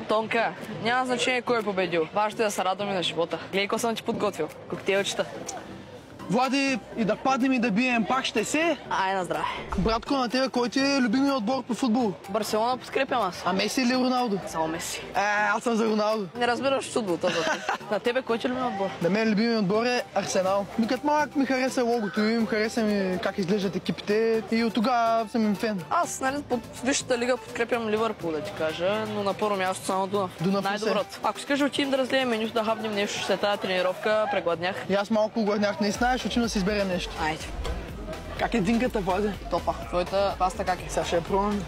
Тонка, няма значение кой е победил. Важното е да се радваме на живота. Гледай, какво съм ти подготвил. Коктейлчета. Влади, и да паднем и да бием, пак ще се? Ай, на здраве. Братко, на тебе, кой ти е любимият отбор по футбол? Барселона подкрепям аз. А Меси или Роналдо? Само Меси. Аз съм за Роналдо. Не разбираш футбол, това. На тебе кой ти е любим отбор? На мен любимият отбор е Арсенал. Като малък ми хареса логото им, хареса ми как изглеждат екипите и от тогава съм им фен. Аз, нали, под Висшата лига подкрепям Ливърпул, да ти кажа, но на първо място само Дунав. Дунав най-доброто. Ако искаш да отидем да разгледаме менюто, да хапнем нещо след тази тренировка, прегладнях. И аз малко огладнях, не знаеш, отивам да си изберем нещо. Айде. Как е динката, Влади? Топа. Твоята паста как е? Сега ще я пробвам.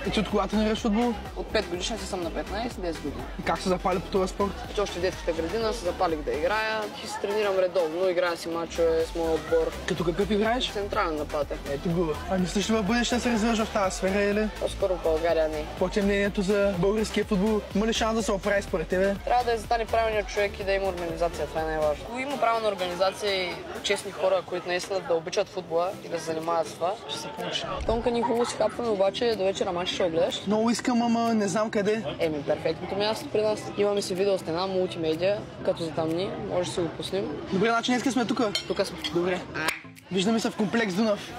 И ти от кога тренираш футбол? От 5 годишна си съм на 15-10 години. И как се запали по този спорт? Още в детската градина се запалих да играя и се тренирам редовно. Играя си мачове с моя отбор. Като какъв играеш? Централен нападател. Ето го. А мислиш ли в бъдеще да се развиваш в тази сфера или? По-скоро в България не. Какво ти е мнението за българския футбол? Има ли шанс да се оправи според тебе? Трябва да застане правилният човек и да има организация. Това е най-важно. Ако има правилна организация и честни хора, които наистина да обичат футбола и да се занимават с това, ще се получи. Тонка, ни хубаво си хапваме, обаче до вечера мач ще огледаш. Много искам, ама не знам къде. Перфектното място при нас. Имаме си видеостена, мултимедия, като затъмни, може да си го пуснем. Добре, значи днес сме тук. Тук сме. Добре. Виждаме се в комплекс Дунав.